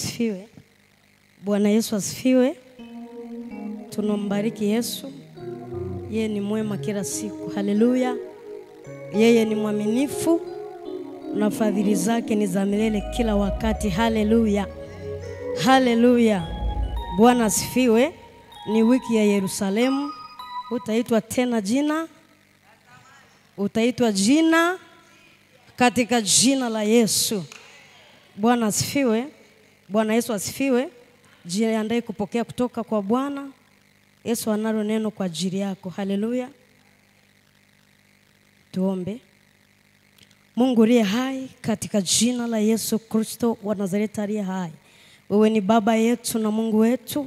asifiwe. Bwana Yesu asifiwe. Tunambariki Yesu. Yeye ni mwema kila siku. Haleluya. Yeye ni mwaminifu na fadhili zake ni za milele kila wakati. Haleluya. Haleluya. Bwana asifiwe. Ni wiki ya Yerusalemu. Utaitwa tena jina. Utaitwa jina katika jina la Yesu. Bwana asifiwe. Bwana Yesu asifiwe. Jiandae kupokea kutoka kwa Bwana. Yesu analo neno kwa ajili yako. Haleluya. Tuombe. Mungu aliye hai, katika jina la Yesu Kristo wa Nazareti aliye hai. Wewe ni Baba yetu na Mungu wetu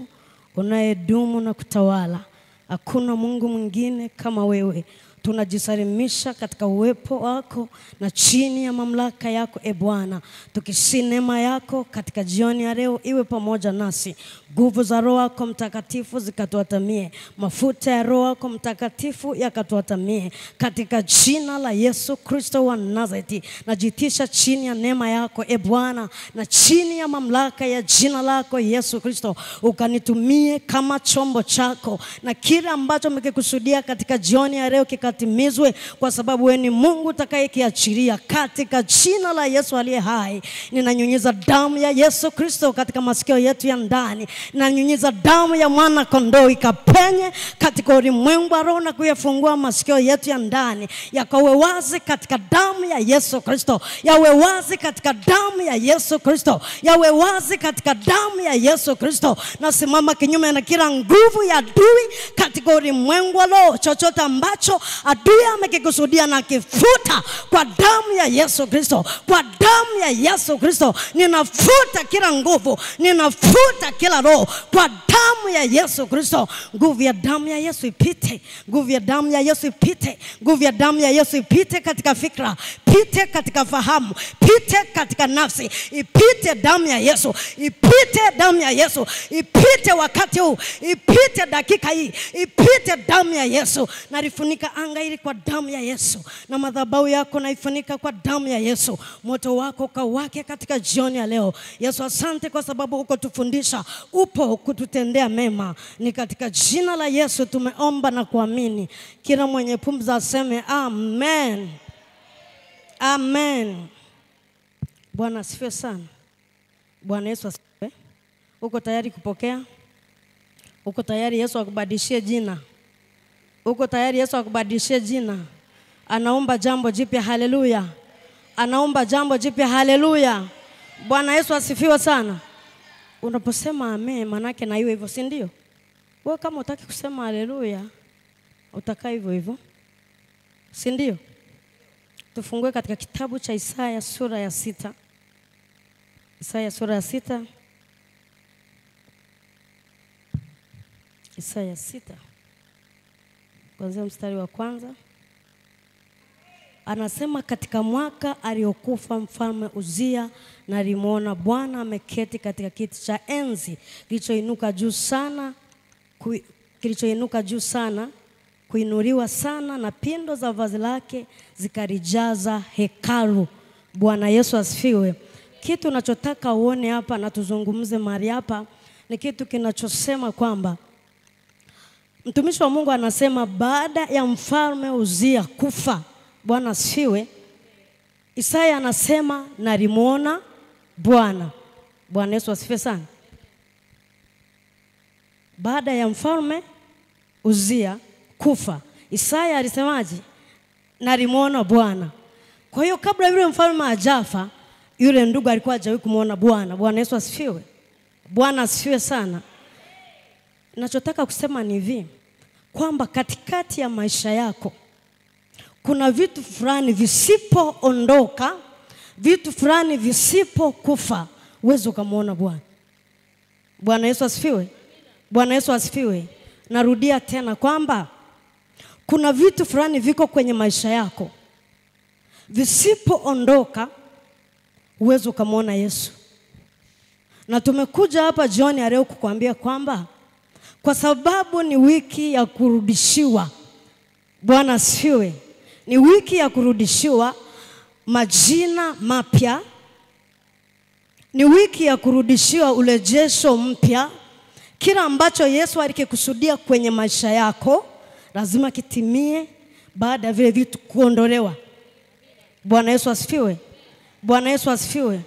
unayedumu na kutawala. Hakuna Mungu mwingine kama wewe. Tunajisalimisha katika uwepo wako na chini ya mamlaka yako Bwana. Tukisi neema yako katika jioni ya leo iwe pamoja nasi. Nguvu za Roho yako Mtakatifu zikatuatamie. Mafuta ya Roho yako Mtakatifu yakatuatamie. Katika jina la Yesu Kristo wa Nazareti. Najitisha chini ya neema yako Bwana na chini ya mamlaka ya jina lako Yesu Kristo. Ukanitumie kama chombo chako na kile ambacho umekikusudia katika jioni ya leo kikatimizwe, kwa sababu wewe ni Mungu utakayekiachilia. Katika jina la Yesu aliye hai, ninanyunyiza damu ya Yesu Kristo katika masikio yetu ya ndani. Ninanyunyiza damu ya mwana kondoo ikapenye katika ulimwengu wa roho na kuyafungua masikio yetu ya ndani. Yakawe wazi katika damu ya Yesu Kristo. Yawe wazi katika damu ya Yesu Kristo. Yawe wazi katika damu ya Yesu Kristo. Nasimama kinyume na kila nguvu ya adui katika ulimwengu wa roho. Chochote ambacho adui amekikusudia na kifuta kwa damu ya Yesu Kristo. Kwa damu ya Yesu Kristo ninafuta kila nguvu, ninafuta kila roho kwa damu ya Yesu Kristo. Nguvu ya damu ya Yesu ipite, nguvu ya damu ya Yesu ipite, nguvu ya damu ya Yesu ipite katika fikra, ipite katika fahamu, ipite katika nafsi, ipite damu ya Yesu, ipite damu ya Yesu, ipite wakati huu, ipite dakika hii, ipite damu ya Yesu. Nalifunika anga hili kwa damu ya Yesu, na madhabahu yako naifunika kwa damu ya Yesu. Moto wako kawake katika jioni ya leo. Yesu, asante kwa sababu uko tufundisha, upo kututendea mema. Ni katika jina la Yesu tumeomba na kuamini. Kila mwenye pumzi aseme amen. Amen. Bwana asifiwe sana. Bwana Yesu asifiwe. Uko tayari kupokea? Uko tayari Yesu akubadilishie jina? Uko tayari Yesu akubadilishie jina? Anaomba jambo jipya. Haleluya. Anaomba jambo jipya. Haleluya. Bwana Yesu asifiwe sana. Unaposema amen manake na iwe hivyo, si ndio? Wewe kama utaki kusema haleluya utakaa hivyo hivyo, si ndio? Tufungue katika kitabu cha Isaya sura ya 6. Isaya sura ya 6. Isaya 6. Kuanzia mstari wa kwanza. Anasema, katika mwaka aliokufa mfalme Uzia, na alimuona Bwana ameketi katika kiti cha enzi kilichoinuka juu sana, kuinuliwa sana, na pindo za vazi lake zikalijaza hekalu. Bwana Yesu asifiwe. Kitu ninachotaka uone hapa na tuzungumze mahali hapa ni kitu kinachosema kwamba mtumishi wa Mungu anasema baada ya mfalme Uzia kufa, Bwana asifiwe, Isaya anasema nalimuona Bwana. Bwana Yesu asifiwe sana. Baada ya mfalme Uzia kufa, Isaya alisemaje? Nalimuona Bwana. Kwa hiyo kabla yule mfalme hajafa, yule ndugu alikuwa hajawahi kumuona Bwana. Bwana Yesu asifiwe. Bwana asifiwe sana. Ninachotaka kusema ni hivi, kwamba katikati ya maisha yako kuna vitu fulani visipoondoka, vitu fulani visipokufa, uwezo kumuona Bwana. Bwana Yesu asifiwe. Bwana Yesu asifiwe. Narudia tena kwamba kuna vitu fulani viko kwenye maisha yako visipoondoka, uwezo kumuona Yesu. Na tumekuja hapa jioni ya leo kukuambia kwamba kwa sababu ni wiki ya kurudishiwa. Bwana asifiwe. Ni wiki ya kurudishiwa majina mapya Ni wiki ya kurudishiwa urejesho mpya. Kila ambacho Yesu alikikusudia kwenye maisha yako lazima kitimie baada ya vile vitu kuondolewa. Bwana Yesu asifiwe. Bwana Yesu asifiwe.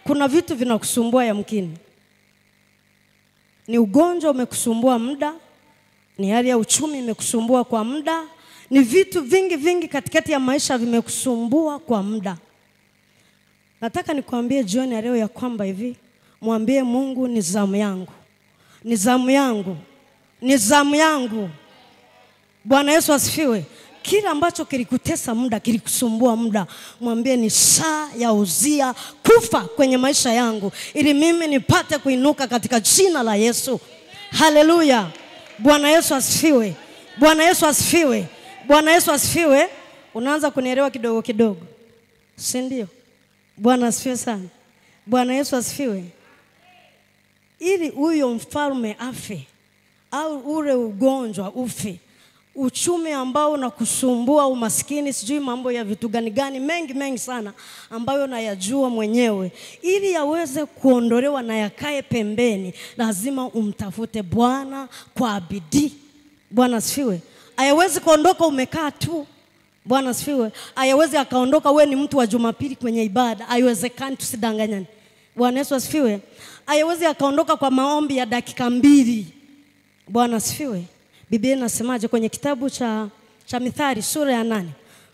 Kuna vitu vinakusumbua yamkini. Ni ugonjwa umekusumbua muda, ni hali ya uchumi imekusumbua kwa muda, ni vitu vingi katikati ya maisha vimekusumbua kwa muda. Nataka nikwambie jioni ya leo ya kwamba hivi, mwambie Mungu ni zamu yangu. Ni zamu yangu. Ni zamu yangu. Bwana Yesu asifiwe. Kila ambacho kilikutesa muda, kilikusumbua muda, mwambie ni saa ya Uzia kufa kwenye maisha yangu ili mimi nipate kuinuka katika jina la Yesu. Haleluya. Bwana Yesu asifiwe. Bwana Yesu asifiwe. Bwana Yesu asifiwe. Unaanza kunielewa kidogo kidogo, si ndio? Bwana asifiwe sana. Bwana Yesu asifiwe. Ili huyo mfalme afe au ule ugonjwa ufe, uchumi ambao unakusumbua, umaskini, sijui mambo ya vitu gani mengi sana ambayo nayajua mwenyewe, ili yaweze kuondolewa na yakae pembeni, lazima umtafute Bwana kwa bidii. Bwana asifiwe. Hayawezi kuondoka umekaa tu. Bwana asifiwe. Hayawezi akaondoka wewe ni mtu wa Jumapili kwenye ibada. Haiwezekani, tusidanganyane. Bwana Yesu asifiwe. Hayawezi akaondoka kwa maombi ya dakika 2. Bwana asifiwe. Biblia inasemaje kwenye kitabu cha Mithali sura ya 8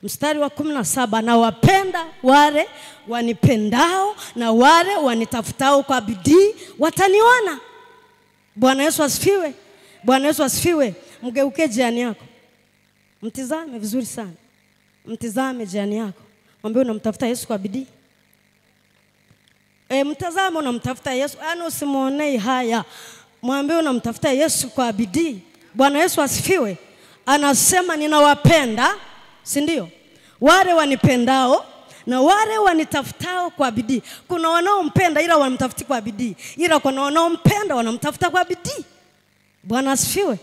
mstari wa 17? Na wapenda wale wanipendao na wale wanitafutao kwa bidii wataniona. Bwana Yesu asifiwe. Bwana Yesu asifiwe. Mgeuke jirani yako, mtizame vizuri sana. Mtizame jirani yako, mwambie unamtafuta Yesu kwa bidii. Mtazame unamtafuta Yesu, yaani usimuonee haya. Mwambie unamtafuta Yesu kwa bidii. Bwana Yesu asifiwe. Anasema ninawapenda, si ndio? Wale wanipendao na wale wanitafutao kwa bidii. Kuna wanaompenda ila wanamtafuta kwa bidii, ila kuna wanaompenda wanamtafuta kwa bidii. Bwana asifiwe.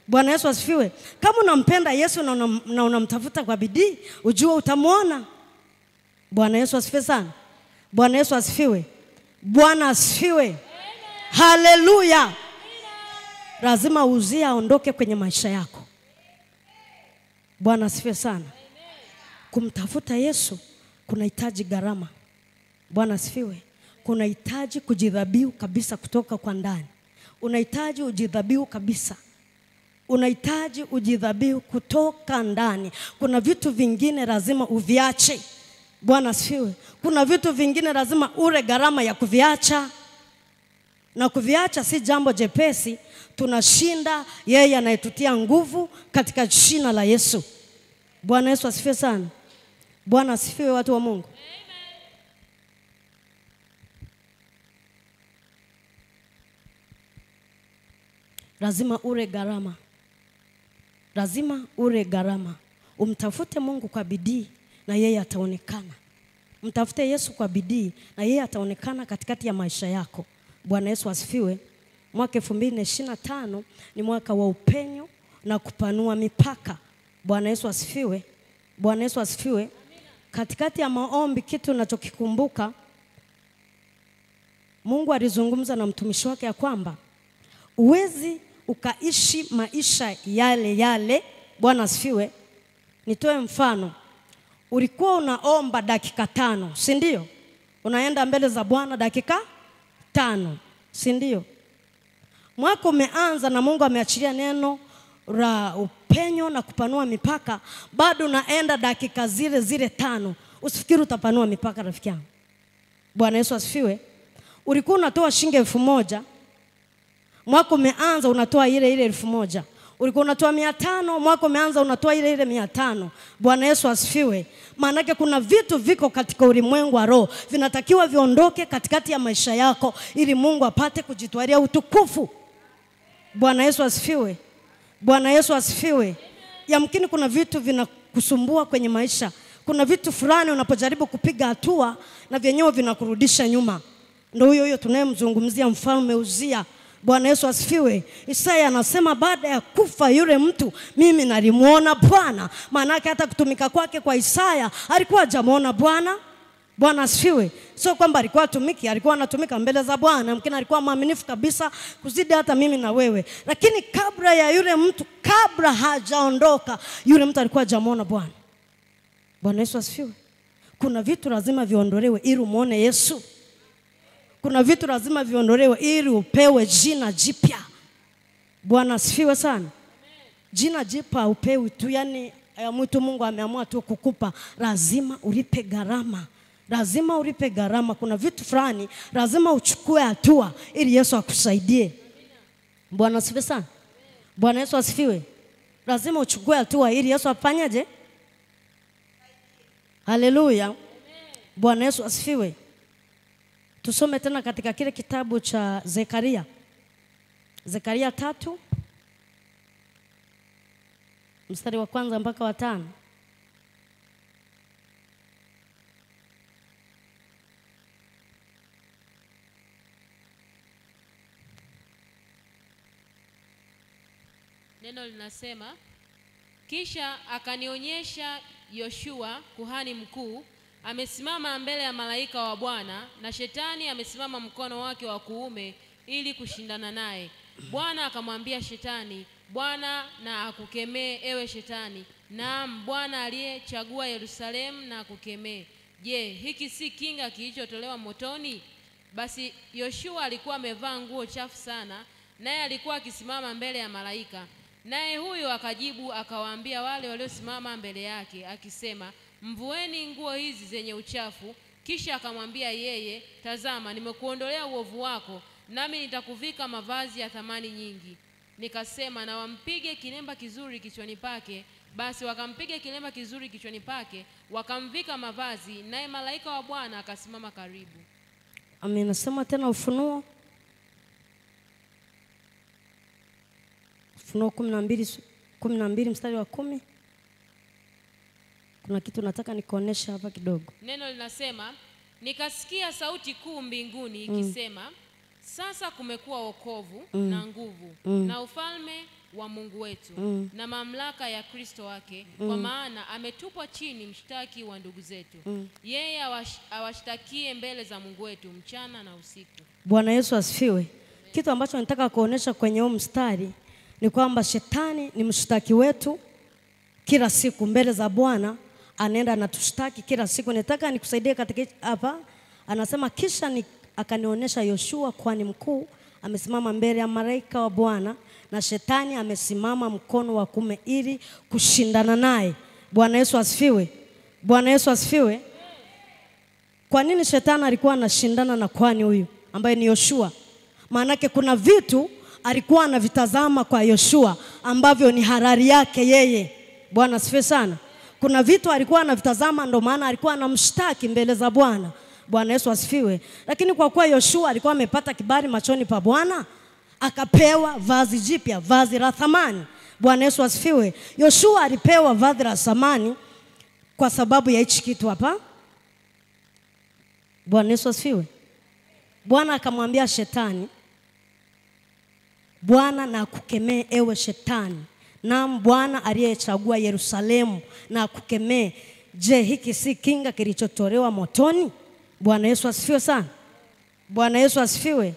Bwana Yesu asifiwe. Kama unampenda Yesu na unamtafuta kwa bidii, ujue utamuona. Bwana Yesu asifiwe sana. Bwana Yesu asifiwe. Bwana asifiwe. Haleluya. Lazima Uzia aondoke kwenye maisha yako. Bwana asifiwe sana. Kumtafuta Yesu kunahitaji gharama. Bwana asifiwe. Kunahitaji kujidhabihu kabisa kutoka kwa ndani. Unahitaji ujidhabihu kabisa. Unahitaji ujidhabihu kutoka ndani. Kuna vitu vingine lazima uviache. Bwana asifiwe. Kuna vitu vingine lazima ule gharama ya kuviacha. Na kuviacha si jambo jepesi. Tunashinda yeye anayetutia nguvu katika jina la Yesu. Bwana Yesu asifiwe sana. Bwana asifiwe watu wa Mungu. Lazima ule gharama. Lazima ule gharama. Umtafute Mungu kwa bidii na yeye ataonekana. Mtafute Yesu kwa bidii na yeye ataonekana katikati ya maisha yako. Bwana Yesu asifiwe. Mwaka 2025 ni mwaka wa upenyo na kupanua mipaka. Bwana Yesu asifiwe. Bwana Yesu asifiwe. Katikati ya maombi kitu ninachokikumbuka, Mungu alizungumza na mtumishi wake ya kwamba uwezi ukaishi maisha yale. Bwana asifiwe. Nitoe mfano. Ulikuwa unaomba dakika 5, si ndio? Unaenda mbele za Bwana dakika 5, si ndio? Mwaka umeanza na Mungu ameachilia neno la upenyo na kupanua mipaka, bado unaenda dakika zile 5. Usifikiri utapanua mipaka rafiki yangu. Bwana Yesu asifiwe. Ulikuwa unatoa shilingi 1000, mwaka umeanza unatoa ile 1000. Ulikuwa unatoa 500, mwaka umeanza unatoa ile 500. Bwana Yesu asifiwe. Maana yake kuna vitu viko katika ulimwengu wa roho vinatakiwa viondoke katikati ya maisha yako ili Mungu apate kujitwalia utukufu. Bwana Yesu asifiwe. Bwana Yesu asifiwe. Yamkini kuna vitu vinakusumbua kwenye maisha. Kuna vitu fulani unapojaribu kupiga hatua na vyenyewe vinakurudisha nyuma. Ndio huyo tunayemzungumzia mfalme Uzia. Bwana Yesu asifiwe. Isaya anasema baada ya kufa yule mtu mimi nalimuona Bwana. Maana yake hata kutumika kwake kwa Isaya alikuwa hajamuona Bwana. Bwana asifiwe. Sio kwamba alikuwa atumiki, alikuwa anatumika mbele za Bwana. Mkina alikuwa mwaminifu kabisa kuzidi hata mimi na wewe. Lakini kabla ya yule mtu, kabla hajaondoka, yule mtu alikuwa hajamuona Bwana. Bwana Yesu asifiwe. Kuna vitu lazima viondolewe ili umuone Yesu. Kuna vitu lazima viondolewe ili upewe jina jipya. Bwana asifiwe sana. Jina jipya upewi tu, yani mtu Mungu ameamua tu kukupa, lazima ulipe gharama. Lazima ulipe gharama. Kuna vitu fulani lazima uchukue hatua ili Yesu akusaidie. Bwana asifiwe sana. Bwana Yesu asifiwe. Lazima uchukue hatua ili Yesu afanyaje? Haleluya. Bwana Yesu asifiwe. Tusome tena katika kile kitabu cha Zekaria. Zekaria 3 mstari wa 1 mpaka wa 5. Neno linasema, kisha akanionyesha Yoshua kuhani mkuu amesimama mbele ya malaika wa Bwana, na shetani amesimama mkono wake wa kuume ili kushindana naye. Bwana akamwambia shetani, Bwana na akukemee ewe shetani. Naam, Bwana aliyechagua Yerusalemu na akukemee. Je, hiki si kinga kilichotolewa motoni? Basi Yoshua alikuwa amevaa nguo chafu sana, naye alikuwa akisimama mbele ya malaika. Naye huyo akajibu akawaambia wale waliosimama mbele yake akisema, mvueni nguo hizi zenye uchafu. Kisha akamwambia yeye, tazama, nimekuondolea uovu wako, nami nitakuvika mavazi ya thamani nyingi. Nikasema, na wampige kilemba kizuri kichwani pake. Basi wakampiga kilemba kizuri kichwani pake, wakamvika mavazi, naye malaika wa Bwana akasimama karibu. Amen. Nasema tena Ufunuo 12 mstari wa 10. Kuna kitu nataka nikuonesha hapa kidogo. Neno linasema, nikasikia sauti kuu mbinguni ikisema, sasa kumekuwa wokovu na nguvu na ufalme wa Mungu wetu na mamlaka ya Kristo wake, kwa maana ametupwa chini mshtaki wa ndugu zetu. Yeye awashtakie mbele za Mungu wetu mchana na usiku. Bwana Yesu asifiwe. Kitu ambacho nataka kuonesha kwenye huu mstari ni kwamba shetani ni mshtaki wetu kila siku mbele za Bwana, anaenda anatushtaki kila siku. Nataka nikusaidie katika hapa. Anasema kisha akanionyesha Yoshua kuhani mkuu amesimama mbele ya malaika wa Bwana, na shetani amesimama mkono wa kuume ili kushindana naye. Bwana Yesu asifiwe. Bwana Yesu asifiwe. Kwa nini shetani alikuwa anashindana na kuhani huyu ambaye ni Yoshua? Maanake kuna vitu alikuwa anavitazama kwa Yoshua ambavyo ni halali yake yeye. Bwana asifiwe sana. Kuna vitu alikuwa anavitazama, ndo maana alikuwa anamshtaki mbele za Bwana. Bwana Yesu asifiwe. Lakini kwa kuwa Yoshua alikuwa amepata kibali machoni pa Bwana, akapewa vazi jipya, vazi la thamani. Bwana Yesu asifiwe. Yoshua alipewa vazi la thamani kwa sababu ya hichi kitu hapa. Bwana Yesu asifiwe. Bwana akamwambia shetani, Bwana na akukemee ewe shetani. Naam, Bwana aliyechagua Yerusalemu na akukemee. Je, hiki si kinga kilichotolewa motoni? Bwana Yesu asifiwe sana. Bwana Yesu asifiwe.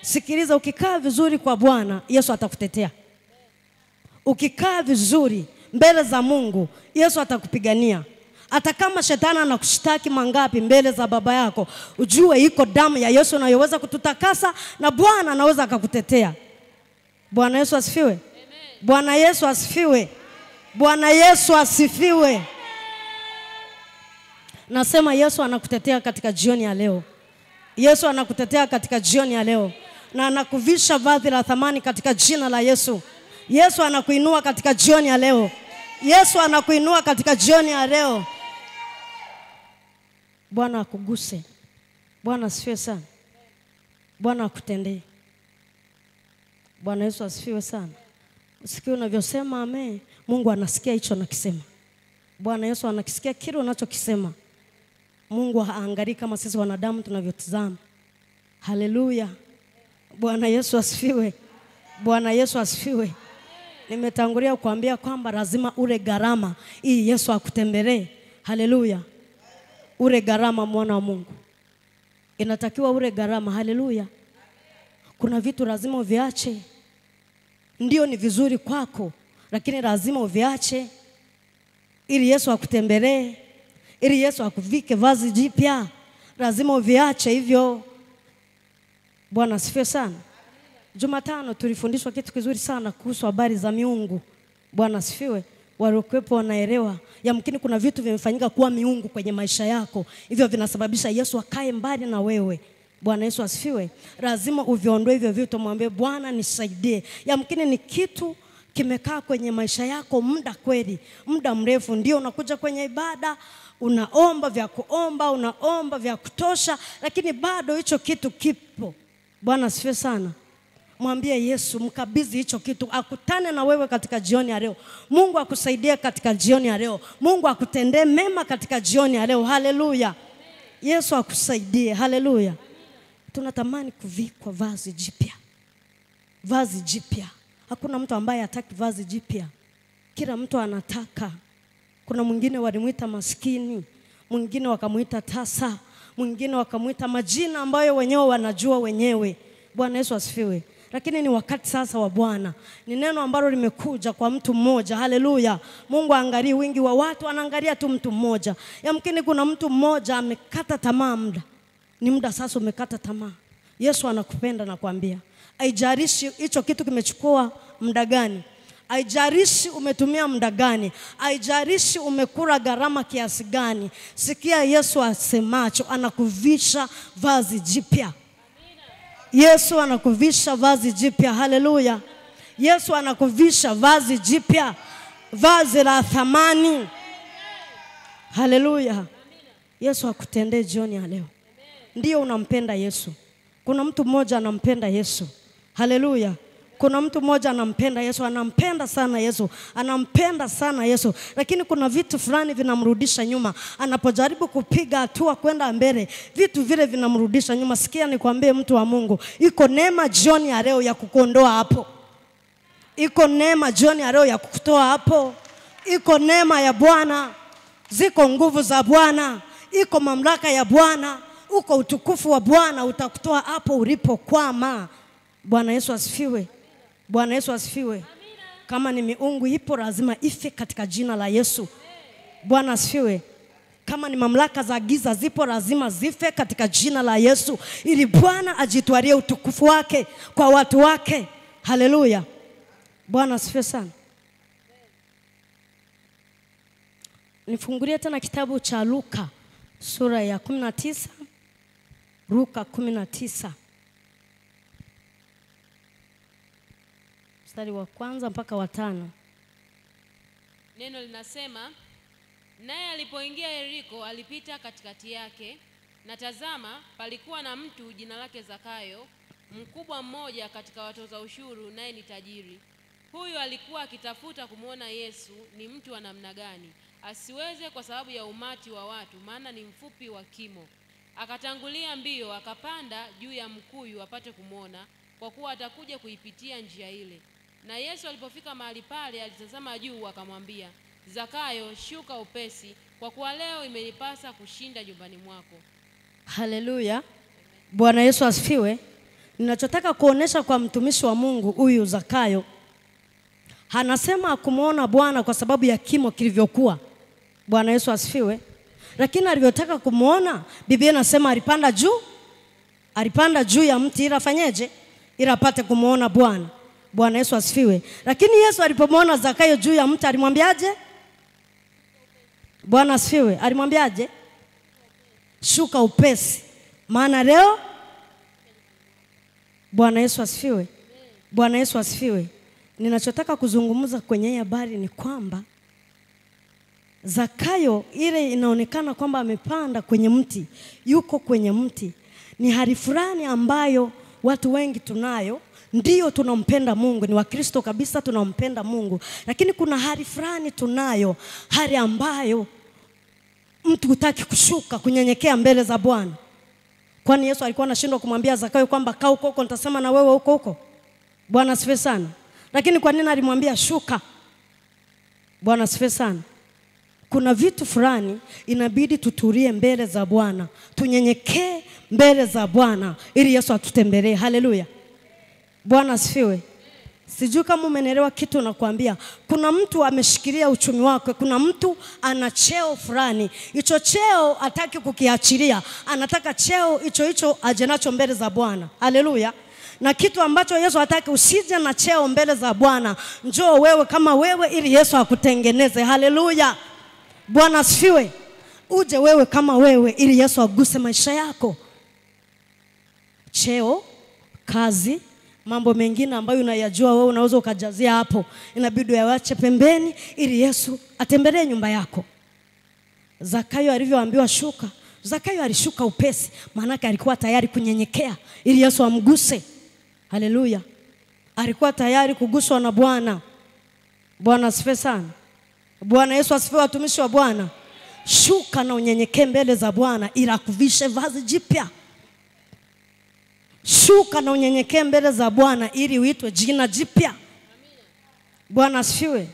Sikiliza, ukikaa vizuri kwa Bwana, Yesu atakutetea. Ukikaa vizuri mbele za Mungu, Yesu atakupigania. Hata kama shetani anakushtaki mangapi mbele za baba yako, ujue iko damu ya Yesu inayoweza kututakasa, na Bwana anaweza akakutetea. Bwana Yesu asifiwe. Bwana Yesu asifiwe. Bwana Yesu asifiwe. Nasema Yesu anakutetea katika jioni ya leo. Yesu anakutetea katika jioni ya leo, na anakuvisha vazi la thamani katika jina la Yesu. Yesu anakuinua katika jioni ya leo. Yesu anakuinua katika jioni ya leo. Bwana akuguse. Bwana asifiwe sana. Bwana akutendee. Bwana Yesu asifiwe sana. Usikie unavyosema amen. Mungu anasikia hicho nakisema. Bwana Yesu anakisikia kile unachokisema. Mungu haangalii kama sisi wanadamu tunavyotazama. Haleluya. Bwana Yesu asifiwe. Bwana Yesu asifiwe. Nimetangulia kuambia kwamba lazima ule gharama ili Yesu akutembelee. Haleluya. ule gharama mwana wa Mungu. Inatakiwa ule gharama. Haleluya. Kuna vitu lazima uviache. Ndio ni vizuri kwako, lakini lazima uviache ili Yesu akutembelee, ili Yesu akuvike vazi jipya. Lazima uviache hivyo. Bwana asifiwe sana. Jumatano tulifundishwa kitu kizuri sana kuhusu habari za miungu. Bwana asifiwe. Waliokuwepo wanaelewa. Yamkini kuna vitu vimefanyika kuwa miungu kwenye maisha yako, hivyo vinasababisha Yesu akae mbali na wewe. Bwana Yesu asifiwe. Lazima uviondoe hivyo vitu, mwambie Bwana nisaidie. Yamkini ni kitu kimekaa kwenye maisha yako muda kweli, muda mrefu. Ndio unakuja kwenye ibada, unaomba vya kuomba, unaomba vya kutosha, lakini bado hicho kitu kipo. Bwana asifiwe sana. Mwambie Yesu, mkabidhi hicho kitu, akutane na wewe katika jioni ya leo. Mungu akusaidie katika jioni ya leo. Mungu akutendee mema katika jioni ya leo. Haleluya. Yesu akusaidie. Haleluya. Tunatamani kuvikwa vazi jipya. Vazi jipya. Hakuna mtu ambaye hataki vazi jipya. Kila mtu anataka. Kuna mwingine walimuita maskini, mwingine wakamuita tasa, mwingine wakamuita majina ambayo wenyewe wanajua wenyewe. Bwana Yesu asifiwe. Lakini ni wakati sasa wa Bwana. Ni neno ambalo limekuja kwa mtu mmoja. Haleluya. Mungu angalie wingi wa watu, anaangalia tu mtu mmoja. Yamkini kuna mtu mmoja amekata tamaa muda. Ni muda sasa umekata tamaa. Yesu anakupenda na kuambia, haijalishi hicho kitu kimechukua muda gani, haijalishi umetumia muda gani, haijalishi umekula gharama kiasi gani. Sikia Yesu asemacho, anakuvisha vazi jipya. Yesu anakuvisha vazi jipya. Haleluya. Yesu anakuvisha vazi jipya, vazi la thamani. Haleluya. Yesu akutendee jioni ya leo. Ndio unampenda Yesu. Kuna mtu mmoja anampenda Yesu. Haleluya. Kuna mtu mmoja anampenda Yesu, anampenda sana Yesu, anampenda sana Yesu, lakini kuna vitu fulani vinamrudisha nyuma. Anapojaribu kupiga hatua kwenda mbele, vitu vile vinamrudisha nyuma. Sikia nikwambie mtu wa Mungu, iko neema jioni ya leo ya kukuondoa hapo. Iko neema jioni ya leo ya kukutoa hapo. Iko neema ya Bwana, ziko nguvu za Bwana, iko mamlaka ya Bwana, uko utukufu wa Bwana, utakutoa hapo ulipokwama. Bwana Yesu asifiwe. Bwana Yesu asifiwe. Kama ni miungu ipo, lazima ife katika jina la Yesu. Bwana asifiwe. Kama ni mamlaka za giza zipo, lazima zife katika jina la Yesu, ili Bwana ajitwalie utukufu wake kwa watu wake. Haleluya. Bwana asifiwe sana. Nifungulie tena kitabu cha Luka sura ya 19. Luka 19. Mstari wa 1 mpaka wa 5. Neno linasema, naye alipoingia Yeriko alipita katikati yake, na tazama palikuwa na mtu jina lake Zakayo, mkubwa mmoja katika watoza ushuru, naye ni tajiri. Huyu alikuwa akitafuta kumwona Yesu ni mtu wa namna gani, asiweze kwa sababu ya umati wa watu, maana ni mfupi wa kimo. Akatangulia mbio, akapanda juu ya mkuyu apate kumwona, kwa kuwa atakuja kuipitia njia ile. Na Yesu alipofika mahali pale, alitazama juu, akamwambia, Zakayo, shuka upesi, kwa kuwa leo imenipasa kushinda nyumbani mwako. Haleluya. Bwana Yesu asifiwe. Ninachotaka kuonesha kwa mtumishi wa Mungu huyu Zakayo, anasema kumuona Bwana kwa sababu ya kimo kilivyokuwa. Bwana Yesu asifiwe. Lakini alivyotaka kumuona, Biblia inasema alipanda juu. Alipanda juu ya mti ili afanyeje? Ili apate kumuona Bwana. Bwana Yesu asifiwe. Lakini Yesu alipomuona Zakayo juu ya mti, alimwambiaje? Bwana asifiwe. Alimwambiaje? Shuka upesi, maana leo. Bwana Yesu asifiwe. Bwana Yesu asifiwe. Ninachotaka kuzungumza kwenye habari ni kwamba Zakayo, ile inaonekana kwamba amepanda kwenye mti, yuko kwenye mti, ni hali fulani ambayo watu wengi tunayo. Ndio tunampenda Mungu, ni Wakristo kabisa, tunampenda Mungu, lakini kuna hali fulani tunayo, hali ambayo mtu hutaki kushuka, kunyenyekea mbele za Bwana. Kwani Yesu alikuwa anashindwa kumwambia Zakayo kwamba kaa huko huko, nitasema na wewe huko huko? Bwana asifiwe sana. Lakini kwa nini alimwambia shuka? Bwana asifiwe sana. Kuna vitu fulani inabidi tutulie mbele za Bwana, tunyenyekee mbele za Bwana ili Yesu atutembelee. Haleluya. Bwana asifiwe. Sijui kama umenielewa kitu nakwambia. Kuna mtu ameshikilia uchumi wake, kuna mtu ana cheo fulani. Hicho cheo hataki kukiachilia. Anataka cheo hicho aje nacho mbele za Bwana. Haleluya. Na kitu ambacho Yesu hataki, usije na cheo mbele za Bwana. Njoo wewe kama wewe ili Yesu akutengeneze. Haleluya. Bwana asifiwe. Uje wewe kama wewe ili Yesu aguse maisha yako. Cheo, kazi, mambo mengine ambayo unayajua wewe unaweza ukajazia hapo, inabidi uache pembeni ili Yesu atembelee nyumba yako. Zakayo alivyoambiwa shuka, Zakayo alishuka upesi, maana alikuwa tayari kunyenyekea ili Yesu amguse. Haleluya. Alikuwa tayari kuguswa na Bwana. Bwana asifiwe sana. Bwana Yesu asifiwe, watumishi wa Bwana. Shuka na unyenyekee mbele za Bwana ili akuvishe vazi jipya. Shuka na unyenyekee mbele za Bwana ili uitwe jina jipya. Bwana asifiwe.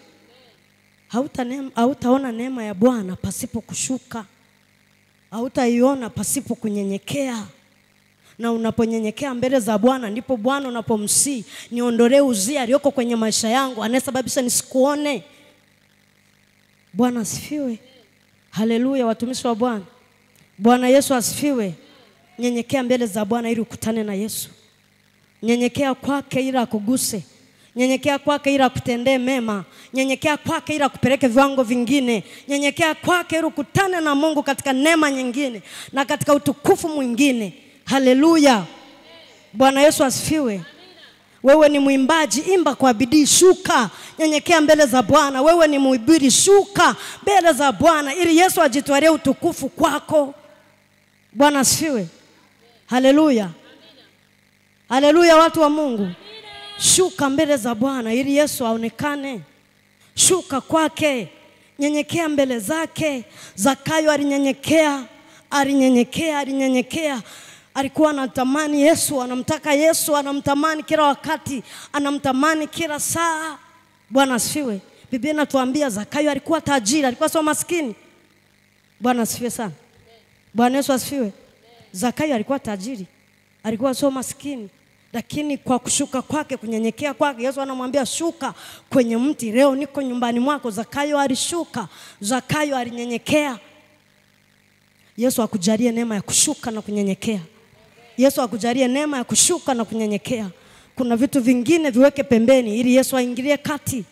Hautaona neema ya Bwana pasipo kushuka. Hautaiona pasipo kunyenyekea. Na unaponyenyekea mbele za Bwana ndipo Bwana unapomsii, niondolee uzia aliyoko kwenye maisha yangu anayesababisha nisikuone. Bwana asifiwe. Haleluya, watumishi wa Bwana. Bwana Yesu asifiwe. Nyenyekea mbele za Bwana ili ukutane na Yesu. Nyenyekea kwake ili akuguse. Nyenyekea kwake ili akutendee mema. Nyenyekea kwake ili akupeleke viwango vingine. Nyenyekea kwake ili ukutane na Mungu katika neema nyingine na katika utukufu mwingine. Haleluya. Bwana Yesu asifiwe. Wewe ni mwimbaji, imba kwa bidii, shuka, nyenyekea mbele za Bwana. Wewe ni mhubiri, shuka mbele za Bwana ili Yesu ajitwalie utukufu kwako. Bwana asifiwe. Haleluya. Haleluya, watu wa Mungu. Shuka mbele za Bwana ili Yesu aonekane. Shuka kwake, nyenyekea mbele zake. Zakayo alinyenyekea. Alikuwa anatamani Yesu, anamtaka Yesu, anamtamani kila wakati, anamtamani kila saa. Bwana asifiwe. Biblia inatuambia Zakayo alikuwa tajiri, alikuwa sio maskini. Bwana asifiwe sana. Bwana Yesu asifiwe. Zakayo alikuwa tajiri, alikuwa sio maskini, lakini kwa kushuka kwake, kunyenyekea kwake, Yesu anamwambia shuka kwenye mti, leo niko nyumbani mwako. Zakayo alishuka, Zakayo alinyenyekea. Yesu akujalie neema ya kushuka na kunyenyekea. Yesu akujalie neema ya kushuka na kunyenyekea. Kuna vitu vingine viweke pembeni ili Yesu aingilie kati.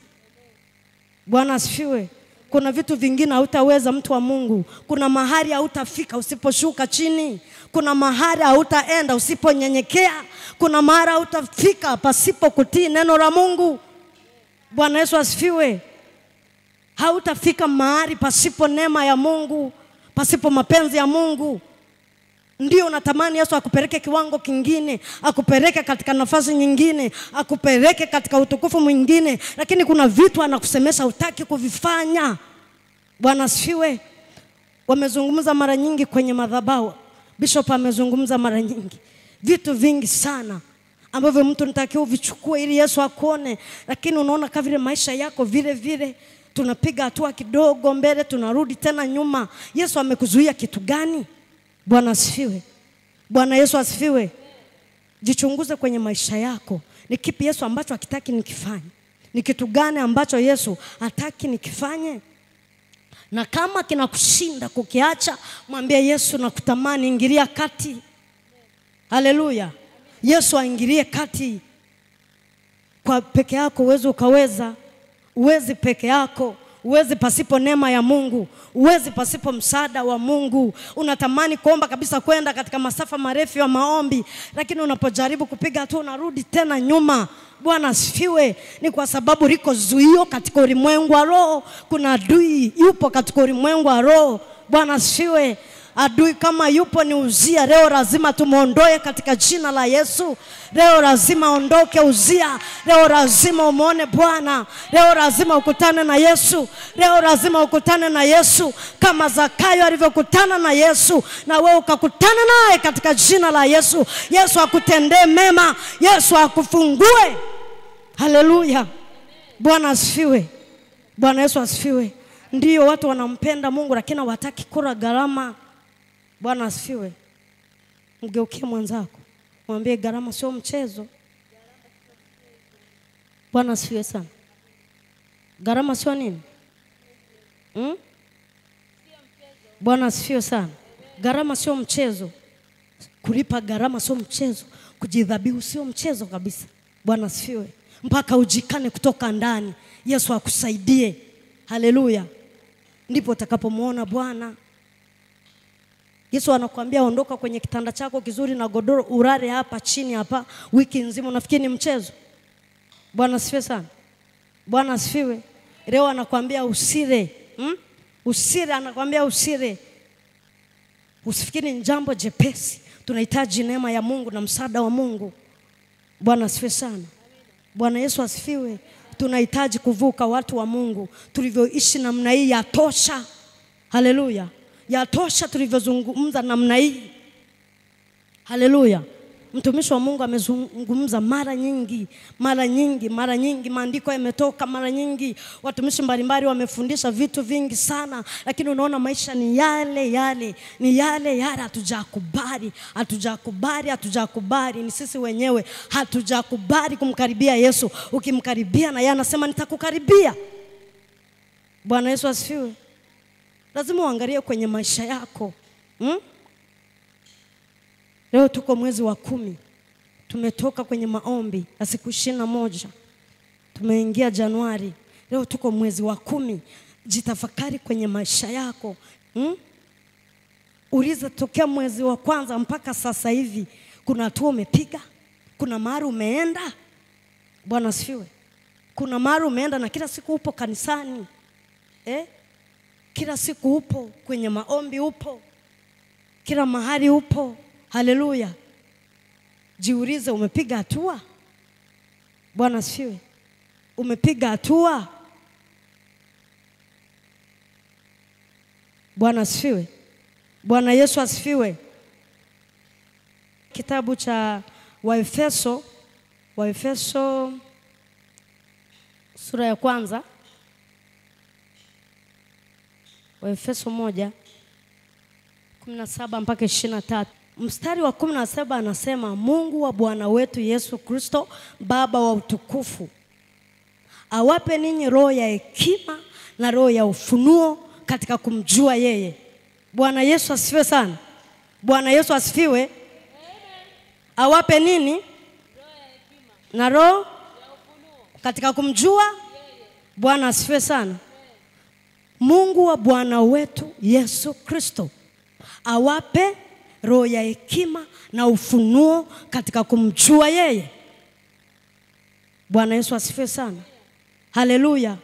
Bwana asifiwe. Kuna vitu vingine hautaweza, mtu wa Mungu. Kuna mahali hautafika usiposhuka chini. Kuna mahali hautaenda usiponyenyekea. Kuna mahali hautafika pasipo kutii neno la Mungu. Bwana Yesu asifiwe. Hautafika mahali pasipo neema ya Mungu, pasipo mapenzi ya Mungu. Ndio unatamani Yesu akupeleke kiwango kingine, akupeleke katika nafasi nyingine, akupeleke katika utukufu mwingine, lakini kuna vitu anakusemesha hutaki kuvifanya. Bwana asifiwe. Wamezungumza mara nyingi kwenye madhabahu. Bishop amezungumza mara nyingi. Vitu vingi sana ambavyo mtu nitakiwa uvichukue ili Yesu akuone, lakini unaona kama vile maisha yako vile vile. Tunapiga hatua kidogo mbele, tunarudi tena nyuma. Yesu amekuzuia kitu gani? Bwana asifiwe. Bwana Yesu asifiwe. Jichunguze kwenye maisha yako. Ni kipi Yesu ambacho hakitaki nikifanye? Ni kitu gani ambacho Yesu hataki nikifanye? Na kama kinakushinda kukiacha, mwambie Yesu nakutamani, ingilia kati. Haleluya. Yesu aingilie kati. Kwa peke yako uwezi ukaweza. Uwezi peke yako. Uwezi pasipo neema ya Mungu. Uwezi pasipo msaada wa Mungu. Unatamani kuomba kabisa kwenda katika masafa marefu ya maombi, lakini unapojaribu kupiga hatua unarudi tena nyuma. Bwana asifiwe. Ni kwa sababu liko zuio katika ulimwengu wa roho. Kuna adui yupo katika ulimwengu wa roho. Bwana asifiwe. Adui kama yupo ni Uzia. Leo lazima tumuondoe katika jina la Yesu. Leo lazima ondoke Uzia. Leo lazima umuone Bwana. Leo lazima ukutane na Yesu. Leo lazima ukutane na Yesu kama Zakayo alivyokutana na Yesu, na wewe ukakutana naye katika jina la Yesu. Yesu akutendee mema. Yesu akufungue. Haleluya. Bwana asifiwe. Bwana Yesu asifiwe. Ndio watu wanampenda Mungu lakini hawataki kula gharama. Bwana asifiwe. Mgeukie mwenzako, mwambie gharama sio mchezo. Bwana asifiwe sana. Gharama sio nini? Bwana asifiwe sana. Gharama sio mchezo. Kulipa gharama sio mchezo. Kujidhabihu sio mchezo kabisa. Bwana asifiwe. Mpaka ujikane kutoka ndani. Yesu akusaidie. Haleluya. Ndipo utakapomuona Bwana. Yesu anakuambia ondoka kwenye kitanda chako kizuri na godoro urare hapa chini hapa wiki nzima. Unafikiri ni mchezo? Bwana asifiwe sana. Bwana asifiwe. Leo anakuambia usile. Usile, anakuambia usile. Usifikiri ni jambo jepesi. Tunahitaji neema ya Mungu na msaada wa Mungu. Bwana asifiwe sana. Bwana Yesu asifiwe. Tunahitaji kuvuka watu wa Mungu. Tulivyoishi namna hii yatosha. Haleluya. Yatosha tulivyozungumza namna hii. Haleluya. Mtumishi wa Mungu amezungumza mara nyingi. Maandiko yametoka mara nyingi. Watumishi mbalimbali wamefundisha vitu vingi sana. Lakini unaona maisha ni yale yale. Ni yale yale, hatujakubali. Ni sisi wenyewe hatujakubali kumkaribia Yesu. Ukimkaribia na yeye anasema nitakukaribia. Bwana Yesu asifiwe. Lazima uangalie kwenye maisha yako. Leo tuko mwezi wa 10. Tumetoka kwenye maombi ya siku 21. Tumeingia Januari. Leo tuko mwezi wa 10. Jitafakari kwenye maisha yako. Uliza tokea mwezi wa kwanza mpaka sasa hivi. Kuna hatua umepiga? Kuna mahali umeenda? Bwana asifiwe. Kuna mahali umeenda na kila siku upo kanisani. Kila siku upo kwenye maombi, upo kila mahali upo. Haleluya. Jiulize, umepiga hatua? Bwana asifiwe. Umepiga hatua? Bwana asifiwe. Bwana Yesu asifiwe. Kitabu cha Waefeso sura ya 1. Waefeso 1:17 mpaka 23. Mstari wa 17 anasema, Mungu wa Bwana wetu Yesu Kristo, Baba wa utukufu, awape ninyi roho ya hekima na roho ya ufunuo katika kumjua yeye. Bwana Yesu asifiwe sana. Bwana Yesu asifiwe. Awape nini? Roho ya hekima na roho ya ufunuo katika kumjua yeye. Bwana asifiwe sana. Mungu wa Bwana wetu Yesu Kristo awape roho ya hekima na ufunuo katika kumjua yeye. Bwana Yesu asifiwe sana. Haleluya.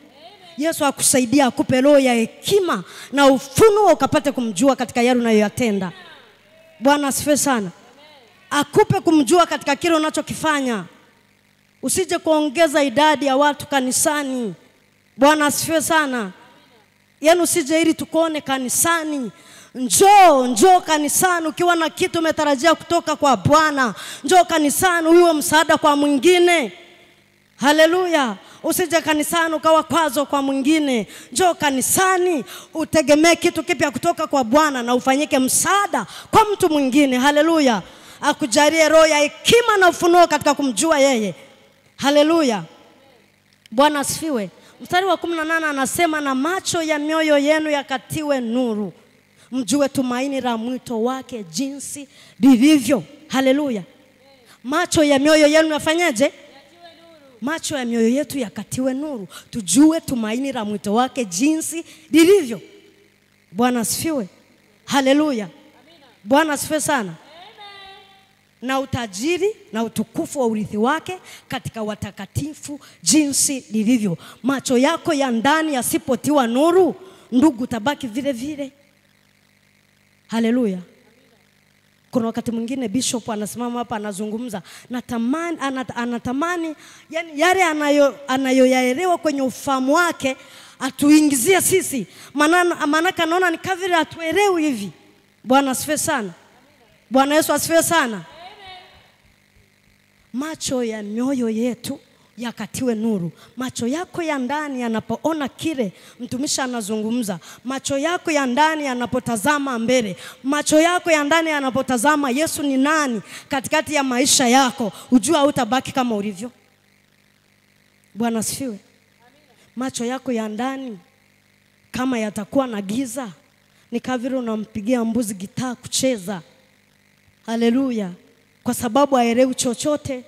Yesu akusaidia, akupe roho ya hekima na ufunuo ukapate kumjua katika yale unayoyatenda. Bwana asifiwe sana. Akupe kumjua katika kile unachokifanya. Usije kuongeza idadi ya watu kanisani. Bwana asifiwe sana. Yaani usije ili tukuone kanisani. Njoo kanisani ukiwa na kitu umetarajia kutoka kwa Bwana. Njoo kanisani uwe msaada kwa mwingine. Haleluya. Usije kanisani ukawa kwazo kwa mwingine. Njoo kanisani utegemee kitu kipya kutoka kwa Bwana na ufanyike msaada kwa mtu mwingine. Haleluya. Akujalie roho ya hekima na ufunuo katika kumjua yeye. Haleluya. Bwana asifiwe. Mstari wa 18 anasema, na macho ya mioyo yenu yakatiwe nuru, mjue tumaini la mwito wake jinsi lilivyo. Haleluya. Macho ya mioyo yenu yafanyaje? Macho ya mioyo yetu yakatiwe nuru, tujue tumaini la mwito wake jinsi lilivyo. Bwana asifiwe. Haleluya. Bwana asifiwe sana. Na utajiri na utukufu wa urithi wake katika watakatifu jinsi lilivyo. Macho yako ya ndani yasipotiwa nuru, ndugu, tabaki vile vile. Haleluya. Kuna wakati mwingine bishop anasimama hapa anazungumza, anatamani yani yale anayoyaelewa kwenye ufahamu wake atuingizie sisi. Maana anaona ni kavile atuelewi hivi. Bwana asifiwe sana. Bwana Yesu asifiwe sana. Macho ya mioyo yetu yakatiwe nuru. Macho yako ya ndani yanapoona kile mtumishi anazungumza, macho yako ya ndani yanapotazama mbele, macho yako ya ndani yanapotazama Yesu ni nani katikati ya maisha yako, ujua hutabaki kama ulivyo. Bwana asifiwe. Macho yako ya ndani kama yatakuwa na giza, ni kama vile unampigia mbuzi gitaa kucheza. Haleluya. Kwa sababu haelewi chochote.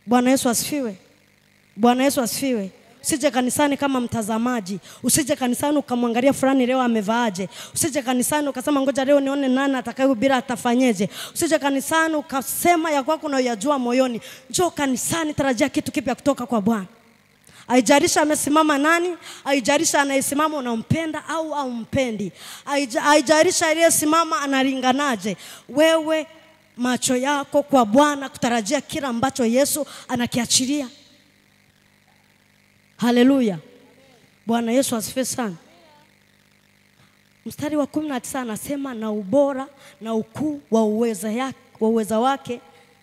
Bwana Yesu asifiwe. Bwana Yesu asifiwe. Usije kanisani kama mtazamaji. Usije kanisani ukamwangalia fulani leo amevaaje. Usije kanisani ukasema ngoja leo nione nani atakayehubiri atafanyeje. Usije kanisani ukasema ya kwako unayojua moyoni. Njoo kanisani, tarajia kitu kipya kutoka kwa Bwana. Haijalishi amesimama nani, haijalishi anayesimama unampenda au haumpendi. Haijalishi aliyesimama analinganaje. Wewe macho yako kwa Bwana kutarajia kila ambacho Yesu anakiachilia. Haleluya. Bwana Yesu asifiwe sana. Mstari wa 19 anasema na ubora na ukuu wa uweza wake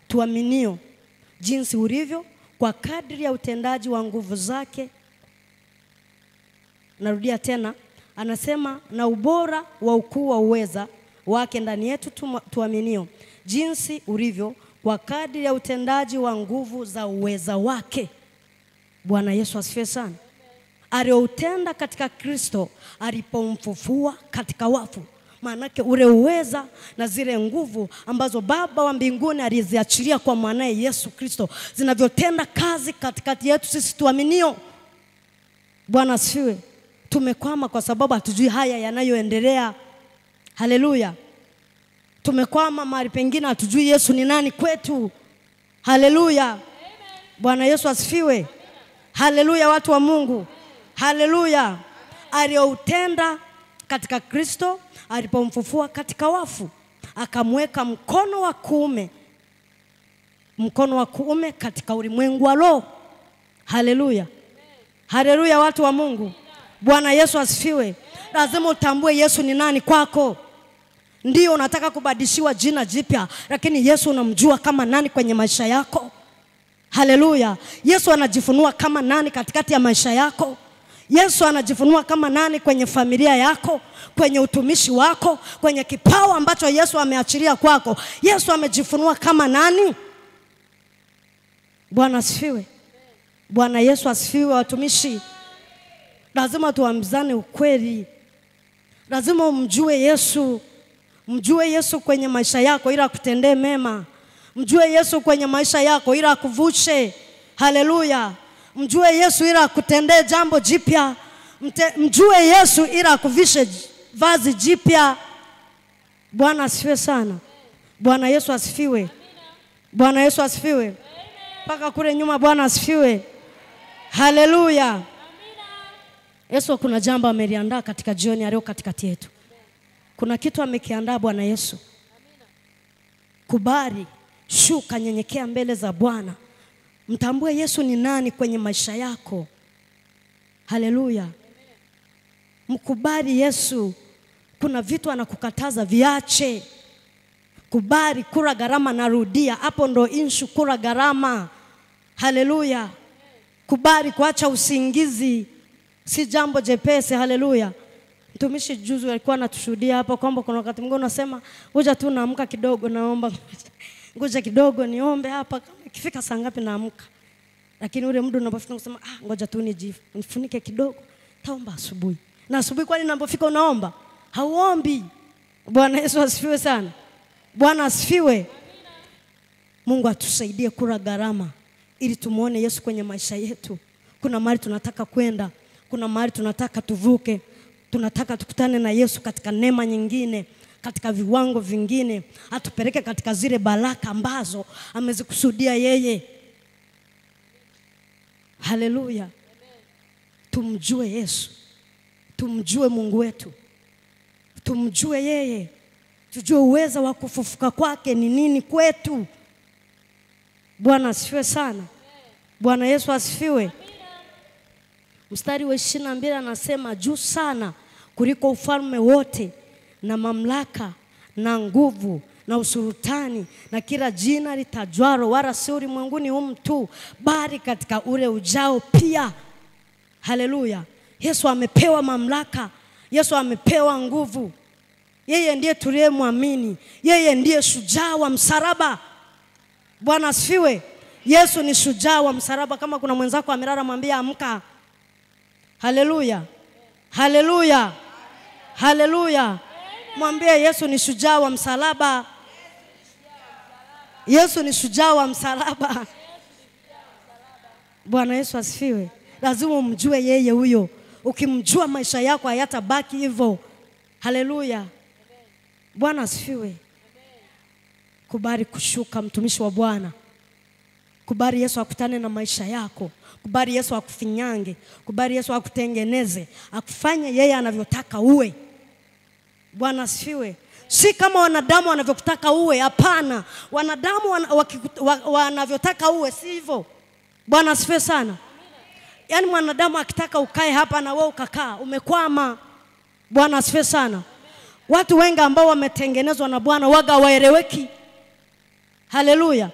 tuaminio, jinsi ulivyo kwa kadri ya utendaji wa nguvu zake. Narudia tena, anasema na ubora wa ukuu wa uweza wake ndani yetu tuaminio, jinsi ulivyo kwa kadri ya utendaji wa nguvu za uweza wake. Bwana Yesu asifiwe sana. Aliyoutenda katika Kristo alipomfufua katika wafu. Maanake ule uweza na zile nguvu ambazo Baba wa mbinguni aliziachilia kwa mwanae Yesu Kristo zinavyotenda kazi katikati yetu sisi tuaminio. Bwana asifiwe. Tumekwama kwa sababu hatujui haya yanayoendelea. Haleluya. Tumekwama mahali pengine hatujui Yesu ni nani kwetu. Haleluya. Bwana Yesu asifiwe. Haleluya watu wa Mungu. Haleluya. Aliyoutenda katika Kristo alipomfufua katika wafu, akamweka mkono wa kuume katika ulimwengu wa roho. Haleluya. Haleluya watu wa Mungu. Bwana Yesu asifiwe. Lazima utambue Yesu ni nani kwako. Ndio unataka kubadilishiwa jina jipya, lakini Yesu unamjua kama nani kwenye maisha yako. Haleluya. Yesu anajifunua kama nani katikati ya maisha yako. Yesu anajifunua kama nani kwenye familia yako, kwenye utumishi wako, kwenye kipawa ambacho Yesu ameachilia kwako. Yesu amejifunua kama nani? Bwana asifiwe. Bwana Yesu asifiwe watumishi. Lazima tuambizane ukweli. Lazima umjue Yesu. Mjue Yesu kwenye maisha yako ili akutendee mema. Mjue Yesu kwenye maisha yako ili akuvushe. Haleluya. Mjue Yesu ili akutendee jambo jipya. Mjue Yesu ili akuvishe vazi jipya. Bwana asifiwe sana. Bwana Yesu asifiwe. Bwana Yesu asifiwe. Paka kule nyuma Bwana asifiwe. Haleluya. Yesu kuna jambo ameliandaa katika jioni ya leo katikati yetu. Kuna kitu amekiandaa Bwana Yesu. Kubali, shuka, nyenyekea mbele za Bwana. Mtambue Yesu ni nani kwenye maisha yako. Haleluya. Mkubali Yesu. Kuna vitu anakukataza viache. Kubali, kula gharama, narudia. Hapo ndo issue, kula gharama. Haleluya. Kubali kuacha usingizi. Si jambo jepesi. Haleluya. Mtumishi juzi alikuwa anatushuhudia hapa kwamba kuna wakati mwingine unasema ngoja tu naamka kidogo naomba. Ngoja kidogo niombe hapa, kama ikifika saa ngapi naamka. Lakini ule muda unapofika unasema ngoja tu nifunike kidogo, taomba asubuhi. Na asubuhi kwani unapofika unaomba? Hauombi. Bwana Yesu asifiwe sana. Bwana asifiwe. Mungu atusaidie kula gharama ili tumuone Yesu kwenye maisha yetu. Kuna mahali tunataka kwenda, kuna mahali tunataka tuvuke. Tunataka tukutane na Yesu katika neema nyingine, katika viwango vingine, atupeleke katika zile baraka ambazo amezikusudia yeye. Haleluya. Tumjue Yesu. Tumjue Mungu wetu. Tumjue yeye. Tujue uwezo wa kufufuka kwake ni nini kwetu. Bwana asifiwe sana. Bwana Yesu asifiwe. Mstari wa 22 anasema juu sana kuliko ufalme wote na mamlaka na nguvu na usultani na kila jina litajwalo, wala si ulimwenguni humu tu, bali katika ule ujao pia. Haleluya. Yesu amepewa mamlaka. Yesu amepewa nguvu. Yeye ndiye tuliyemwamini. Yeye ndiye shujaa wa msalaba. Bwana asifiwe. Yesu ni shujaa wa msalaba. Kama kuna mwenzako amelala, mwambie amka. Haleluya. Haleluya. Haleluya. Mwambie Yesu ni shujaa wa msalaba. Yesu ni shujaa wa msalaba. Bwana Yesu asifiwe. Lazima umjue yeye huyo. Ukimjua maisha yako hayatabaki hivyo. Haleluya. Bwana asifiwe. Kubali kushuka, mtumishi wa Bwana. Kubali Yesu akutane na maisha yako. Kubali Yesu akufinyange. Kubali Yesu akutengeneze. Akufanye yeye anavyotaka uwe. Bwana asifiwe. Si kama wanadamu wanavyotaka uwe, hapana. Wanadamu wanavyotaka uwe si hivyo. Bwana asifiwe sana. Yaani mwanadamu akitaka ukae hapa na wewe ukakaa, umekwama. Bwana asifiwe sana. Watu wengi ambao wametengenezwa na Bwana waga waeleweki. Haleluya.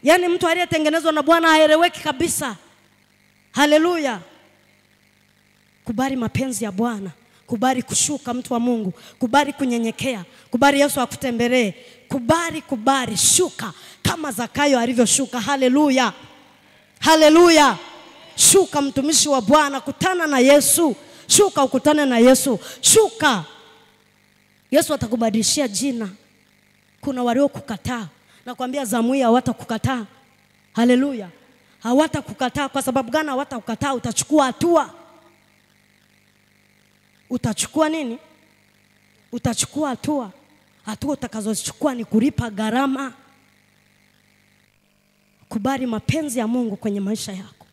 Yaani mtu aliyetengenezwa na Bwana haeleweki kabisa. Haleluya. Kubali mapenzi ya Bwana. Kubali kushuka, mtu wa Mungu. Kubali kunyenyekea. Kubali Yesu akutembelee. Kubali shuka kama Zakayo alivyoshuka. Haleluya. Haleluya. Shuka, mtumishi wa Bwana, kutana na Yesu. Shuka ukutane na Yesu. Shuka. Yesu atakubadilishia jina. Kuna walio kukataa. Nakwambia zamu hii hawatakukataa. Haleluya. Hawatakukataa. Kwa sababu gani hawatakukataa? Utachukua hatua. Utachukua nini? Utachukua hatua. Hatua utakazochukua ni kulipa gharama. Kubali mapenzi ya Mungu kwenye maisha yako.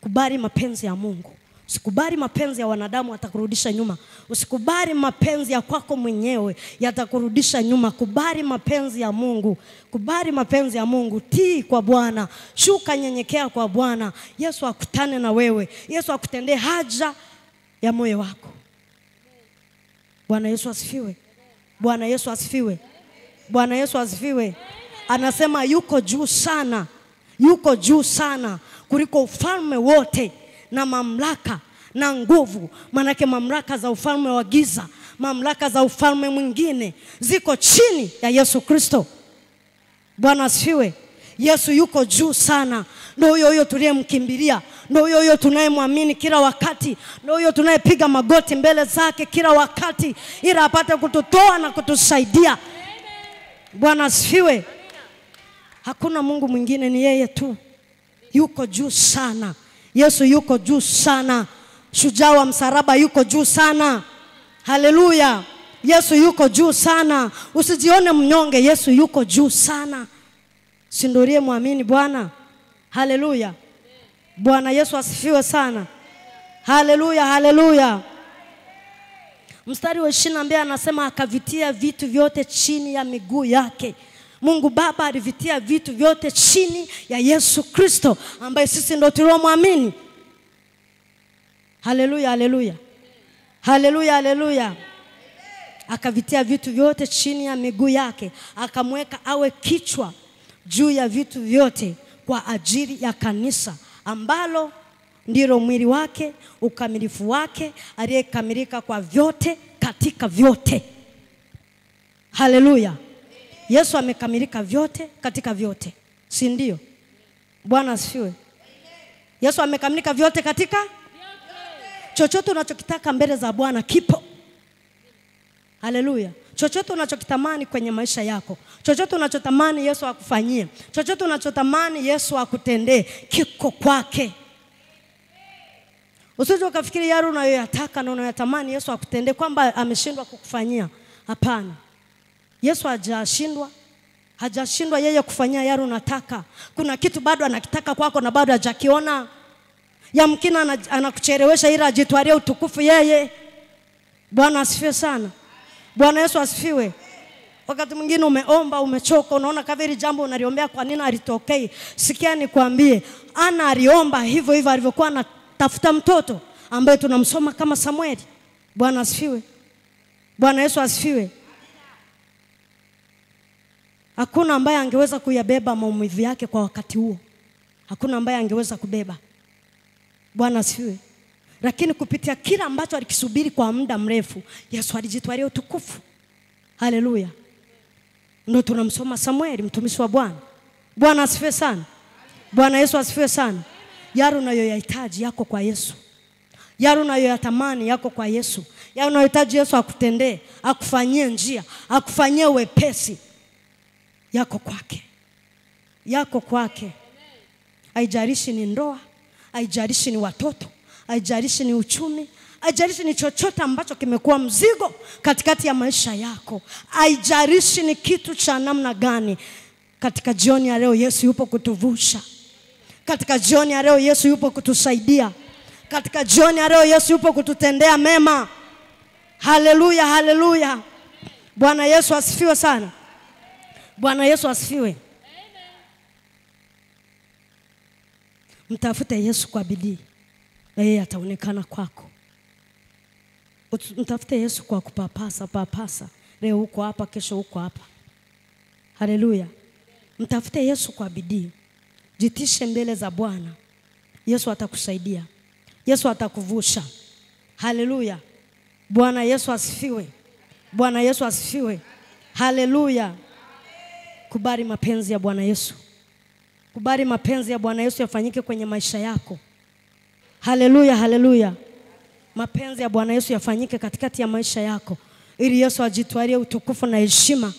Kubali mapenzi ya Mungu. Usikubali mapenzi ya wanadamu, yatakurudisha nyuma. Usikubali mapenzi ya kwako mwenyewe, yatakurudisha nyuma. Kubali mapenzi ya Mungu. Kubali mapenzi ya Mungu. Tii kwa Bwana. Shuka, nyenyekea kwa Bwana. Yesu akutane na wewe. Yesu akutendee haja ya moyo wako. Bwana Yesu asifiwe. Bwana Yesu asifiwe. Bwana Yesu asifiwe. Anasema yuko juu sana. Yuko juu sana kuliko ufalme wote na mamlaka na nguvu. Manake mamlaka za ufalme wa giza, mamlaka za ufalme mwingine ziko chini ya Yesu Kristo. Bwana asifiwe. Yesu yuko juu sana. Ndio huyo tuliyemkimbilia. Ndio huyo tunayemwamini kila wakati. Ndio huyo tunayepiga magoti mbele zake kila wakati ili apate kututoa na kutusaidia. Bwana asifiwe. Hakuna Mungu mwingine, ni yeye tu. Yuko juu sana. Yesu yuko juu sana. Shujaa wa msalaba yuko juu sana. Haleluya. Yesu yuko juu sana. Usijione mnyonge, Yesu yuko juu sana. Sindorie muamini Bwana. Haleluya. Bwana Yesu asifiwe sana. Haleluya, haleluya. Mstari wa 22 anasema akavitia vitu vyote chini ya miguu yake. Mungu Baba alivitia vitu vyote chini ya Yesu Kristo, ambaye sisi ndio tuliomwamini. Haleluya, haleluya. Haleluya, haleluya. Akavitia vitu vyote chini ya miguu yake, akamweka awe kichwa juu ya vitu vyote kwa ajili ya kanisa, ambalo ndilo mwili wake, ukamilifu wake, aliyekamilika kwa vyote katika vyote. Haleluya. Yesu amekamilika vyote katika vyote. Si ndio? Bwana asifiwe. Yesu amekamilika vyote katika vyote. Chochote unachokitaka mbele za Bwana kipo. Haleluya. Chochote unachokitamani kwenye maisha yako, chochote unachotamani Yesu akufanyie, chochote unachotamani Yesu akutendee, kiko kwake. Usije ukafikiri yale unayoyataka na unayotamani Yesu akutendee kwamba ameshindwa kukufanyia. Hapana. Yesu hajashindwa yeye kufanyia yale unataka. Kuna kitu bado anakitaka kwako na bado hajakiona. Yamkini anakuchelewesha ili ajitwalie utukufu yeye. Bwana asifiwe sana. Bwana Yesu asifiwe. Wakati mwingine umeomba, umechoka, unaona kama hili jambo unaliombea kwa nini halitokei. Sikia nikwambie, Ana aliomba hivyo hivyo alivyokuwa anatafuta mtoto ambaye tunamsoma kama Samueli. Bwana asifiwe. Bwana Yesu asifiwe. Hakuna ambaye angeweza kuyabeba maumivu yake kwa wakati huo. Hakuna ambaye angeweza kubeba. Bwana asifiwe. Lakini kupitia kila ambacho alikisubiri kwa muda mrefu, Yesu alijitwalia utukufu. Haleluya. Ndio tunamsoma Samueli mtumishi wa Bwana. Bwana asifiwe sana. Bwana Yesu asifiwe sana. Yale unayoyahitaji yako kwa Yesu. Yale unayoyatamani yako kwa Yesu. Yale unayohitaji Yesu akutendee, akufanyie njia, akufanyie wepesi, yako kwake. Yako kwake. Haijalishi ni ndoa, haijalishi ni watoto, haijalishi ni uchumi, haijalishi ni chochote ambacho kimekuwa mzigo katikati ya maisha yako. Haijalishi ni kitu cha namna gani. Katika jioni ya leo Yesu yupo kutuvusha. Katika jioni ya leo Yesu yupo kutusaidia. Katika jioni ya leo Yesu yupo kututendea mema. Haleluya, haleluya. Bwana Yesu asifiwe sana. Bwana Yesu asifiwe. Mtafute Yesu kwa bidii na yeye ataonekana kwako. Mtafute Yesu kwa kupapasa. Leo uko hapa, kesho uko hapa. Haleluya. Mtafute Yesu kwa bidii. Jitishe mbele za Bwana. Yesu atakusaidia. Yesu atakuvusha. Haleluya. Bwana Yesu asifiwe. Bwana Yesu asifiwe. Haleluya. Kubali mapenzi ya Bwana Yesu. Kubali mapenzi ya Bwana Yesu yafanyike kwenye maisha yako. Haleluya, haleluya. Mapenzi ya Bwana Yesu yafanyike katikati ya maisha yako, ili Yesu ajitwalie utukufu na heshima.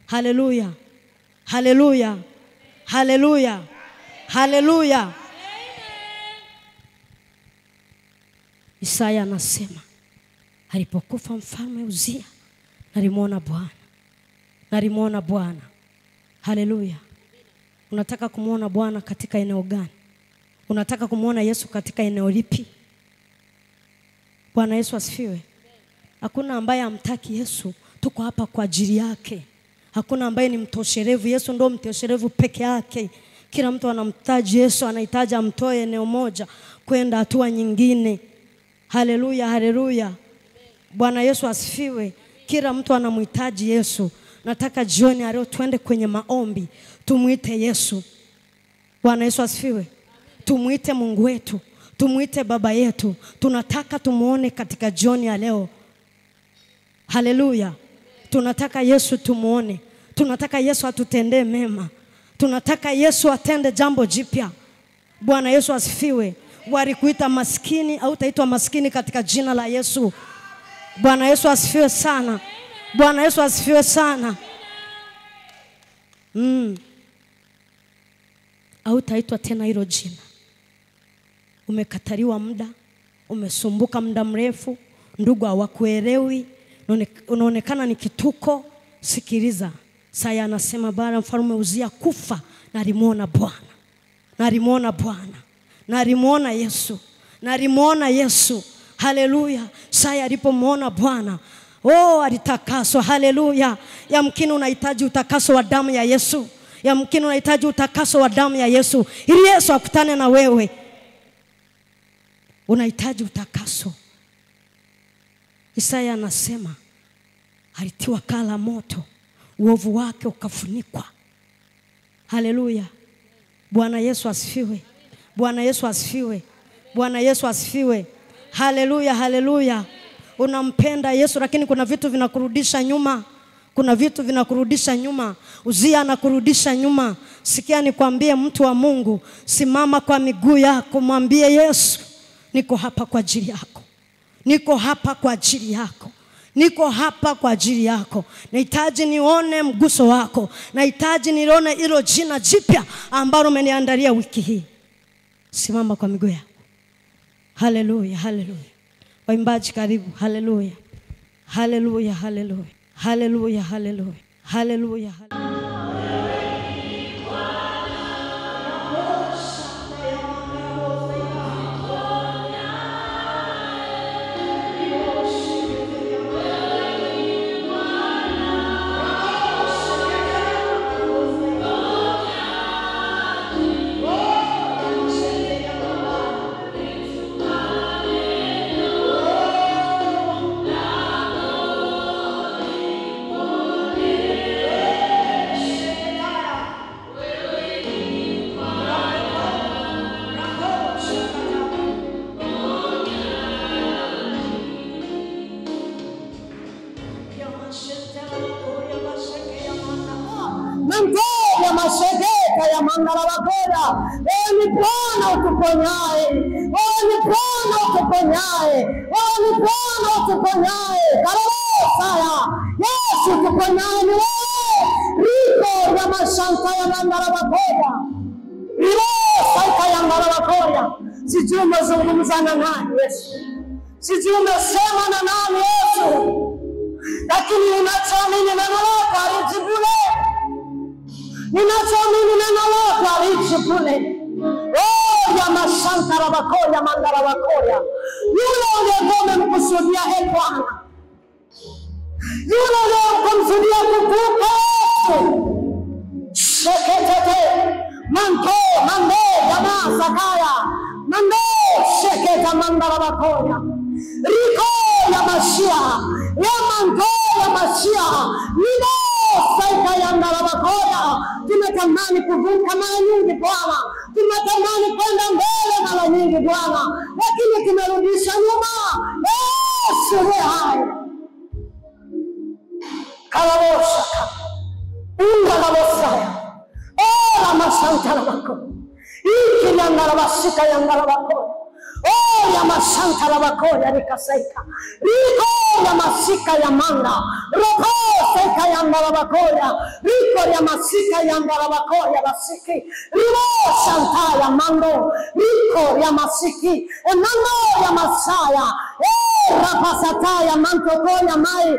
Haleluya. Haleluya. Haleluya. Haleluya. Isaya anasema, alipokufa mfalme Uzia, nalimuona Bwana. Nalimuona Bwana. Haleluya. Unataka kumuona Bwana katika eneo gani? Unataka kumuona Yesu katika eneo lipi? Bwana Yesu asifiwe. Hakuna ambaye amtaki Yesu, tuko hapa kwa ajili yake. Hakuna ambaye ni mtosherevu. Yesu ndio mtosherevu peke yake. Kila mtu anamhitaji Yesu, anahitaji amtoe eneo moja kwenda hatua nyingine. Haleluya, haleluya. Bwana Yesu asifiwe. Kila mtu anamhitaji Yesu. Nataka jioni leo tuende kwenye maombi, tumuite Yesu. Bwana Yesu asifiwe. Tumuite Mungu wetu, tumuite Baba yetu. Tunataka tumuone katika jioni ya leo. Haleluya. Tunataka Yesu tumuone. Tunataka Yesu atutendee mema. Tunataka Yesu atende jambo jipya. Bwana Yesu asifiwe. Walikuita maskini au utaitwa maskini katika jina la Yesu. Bwana Yesu asifiwe sana. Bwana Yesu asifiwe sana. Au utaitwa tena hilo jina. Umekataliwa muda, umesumbuka muda mrefu, ndugu hawakuelewi, unaonekana ni kituko. Sikiliza. Saya anasema bara mfalme Uzia kufa, nalimuona Bwana. Nalimuona Bwana. Nalimuona Yesu. Nalimuona Yesu. Haleluya. Saya alipomuona Bwana, alitakaswa. Haleluya. Yamkini unahitaji utakaso wa damu ya Yesu. Yamkini unahitaji utakaso wa damu ya Yesu, ili Yesu akutane na wewe. Unahitaji utakaso. Isaya anasema alitiwa kala moto, uovu wake ukafunikwa. Haleluya. Bwana Yesu asifiwe. Bwana Yesu asifiwe. Bwana Yesu asifiwe. Haleluya, haleluya. Unampenda Yesu, lakini kuna vitu vinakurudisha nyuma. Kuna vitu vinakurudisha nyuma. Uzia anakurudisha nyuma. Sikia nikwambie mtu wa Mungu, simama kwa miguu yako, mwambie Yesu, niko hapa kwa ajili yako. Niko hapa kwa ajili yako. Niko hapa kwa ajili yako. Nahitaji nione mguso wako. Nahitaji nione hilo jina jipya ambalo umeniandalia wiki hii. Simama kwa miguu yako. Haleluya, haleluya. Waimbaji karibu. Haleluya. Haleluya, haleluya. Haleluya, haleluya. Haleluya, haleluya. makoya. Ni Bwana utuponyaye. Ni Bwana utuponyaye. Ni Bwana utuponyaye. Karabosaya. Yesu utuponyaye ni wewe. Riko ya mashanta ya mandara makoya. Riko ya mandara makoya. Sijui umezungumza na nani Yesu. Sijui umesema na nani Yesu. Lakini ninachoamini neno lako alijibule. Ninachoamini neno lako alijibule. Ya mashanta la makoya mandara makoya. Yule uliyegome mkusudia Bwana. Yule uliyemkusudia kukupa Yesu. Sheketete. Mande jamaa sakaya. Mande sheketa mandara makoya. Riko ya Mashia. Ya mando ya Mashia. Nino saika ya mandara makoya. Tumetamani kuvuka mara nyingi Bwana. Tumetamani kwenda mbele mara nyingi Bwana. Lakini tumerudisha nyuma. Yesu we hai. Kalabosha. Unga labosaya. La masanta la bako. Iki yangala basika yangala bako. Ya masanta la bako ya rikasaika. Riko ya masika ya manda. Roko seka yangala bako ya. Riko ya masika yangala bako ya basiki. Riko santa ya mando. Riko ya masiki. Mando ya masaya. Rapasata ya manto ko ya mai.